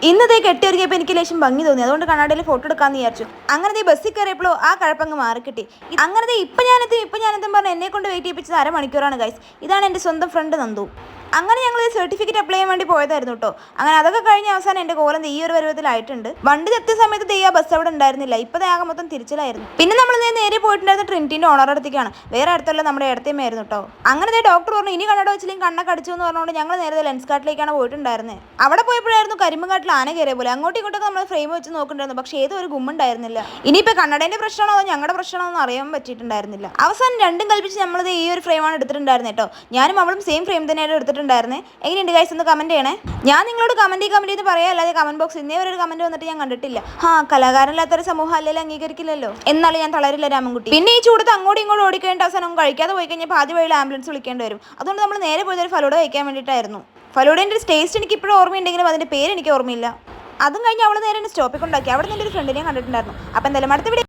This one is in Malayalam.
ഇന്നതേ കെട്ടിയൊരുങ്ങിയപ്പോൾ എനിക്ക് ലേശം ഭംഗി തോന്നി, അതുകൊണ്ട് കണ്ണാടിയിൽ ഫോട്ടോ എടുക്കാമെന്ന് വിചാരിച്ചു. അങ്ങനെ ബസ്സിൽ കയറിയപ്പോഴോ ആ കഴപ്പങ്ങ് മാറിക്കിട്ടി. അങ്ങനെ ഇപ്പം ഞാനെത്തും പറഞ്ഞ് എന്നെ കൊണ്ട് വെയിറ്റ് ചെയ്യിപ്പിച്ചത് അരമണിക്കൂറാണ് ഗൈസ്. ഇതാണ് എൻ്റെ സ്വന്തം ഫ്രണ്ട് നന്ദു. അങ്ങനെ ഞങ്ങൾ സർട്ടിഫിക്കറ്റ് അപ്ലൈ ചെയ്യാൻ വേണ്ടി പോയതായിരുന്നു കേട്ടോ. അങ്ങനെ അതൊക്കെ കഴിഞ്ഞ അവസാനം എൻ്റെ കോലം ഈ ഒരു പരുവത്തിലായിട്ടുണ്ട്. വണ്ടി എത്തിയ സമയത്ത് ആ ബസ് അവിടെ ഉണ്ടായിരുന്നില്ല. ഇപ്പം ആകെ മൊത്തം തിരിച്ചിലായിരുന്നു. പിന്നെ നമ്മൾ നേരെ പോയിട്ടുണ്ടായിരുന്ന ട്രിനിറ്റിൻ്റെ ഓണർ അടുത്തേക്കാണ്. വേറെ അടുത്തുള്ള നമ്മുടെ ഇടത്തേമായിരുന്നു കേട്ടോ. അങ്ങനെ ഡോക്ടർ പറഞ്ഞു ഇനി കണ്ണട വെച്ചില്ലെങ്കിൽ കണ്ണൊക്കെ അടിച്ചു എന്ന് പറഞ്ഞുകൊണ്ട് ഞങ്ങൾ നേരെ ലെൻസ് കാട്ടിലേക്കാണ് പോയിട്ടുണ്ടായിരുന്നത്. അവിടെ പോയപ്പോഴായിരുന്നു കരിമ്പുകാട്ടിൽ ആന കയറിയ പോലെ അങ്ങോട്ടും ഇങ്ങോട്ടൊക്കെ നമ്മൾ ഫ്രെയിം വെച്ച് നോക്കുന്നുണ്ടായിരുന്നു. പക്ഷേ ഏതോ ഒരു ഗുമ്മുണ്ടായിരുന്നില്ല. ഇനിയിപ്പോൾ കണ്ണടേൻ്റെ പ്രശ്നമാണോ അതോ ഞങ്ങളുടെ പ്രശ്നമാണോ എന്ന് അറിയാൻ പറ്റിയിട്ടുണ്ടായിരുന്നില്ല. അവസാനം രണ്ടും കൽപ്പിച്ച് നമ്മളത് ഈ ഒരു ഫ്രെയിമാണ് എടുത്തിട്ടുണ്ടായിരുന്നത് കേട്ടോ. ഞാനും അവളും സെയിം ഫ്രെയിം തന്നെയായിട്ട് എടുത്തിട്ടുണ്ടായിരുന്നത്. എങ്ങനെയുണ്ട് ഗൈസ് ഒന്ന് കമന്റ് ചെയ്യണേ. ഞാൻ നിങ്ങളോട് കമന്റ് ചെയ്ത് പറയാം, അല്ലാതെ കമന്റ് ബോക്സ് ഇന്നേ ഒരു കമന്റ് വന്നിട്ട് ഞാൻ കണ്ടിട്ടില്ല. കലാകാരനില്ലാത്തൊരു സമൂഹം അല്ലെങ്കിൽ അംഗീകരിക്കില്ലല്ലോ. എന്നാലും ഞാൻ തളരില്ല രാമൻകുട്ടി. പിന്നെ ഈ ചൂടത്ത് അങ്ങോട്ടും ഇങ്ങോട്ടും ഓടിക്കേണ്ട അവസാനം കഴിക്കാതെ പോയി കഴിഞ്ഞാൽ ആദ്യ വഴിയിൽ ആംബുലൻസ് വിളിക്കേണ്ടി വരും. അതുകൊണ്ട് നമ്മൾ നേരെ പോയത് ഒരു ഫലൂഡ കഴിക്കാൻ വേണ്ടിയിട്ടായിരുന്നു. ഫലൂഡേൻ്റെ ടേസ്റ്റ് എനിക്ക് ഇപ്പോഴും ഓർമ്മയുണ്ടെങ്കിലും അതിൻ്റെ പേര് എനിക്ക് ഓർമ്മയില്ല. അതും കഴിഞ്ഞ് അവൾ നേരെ സ്റ്റോപ്പിൽ കൊണ്ടാക്കി. അവിടെ നിൻ്റെ ഒരു ഫ്രണ്ടിനെ കണ്ടിട്ടുണ്ടായിരുന്നു. അപ്പം എന്തായാലും അടുത്ത വീഡിയോ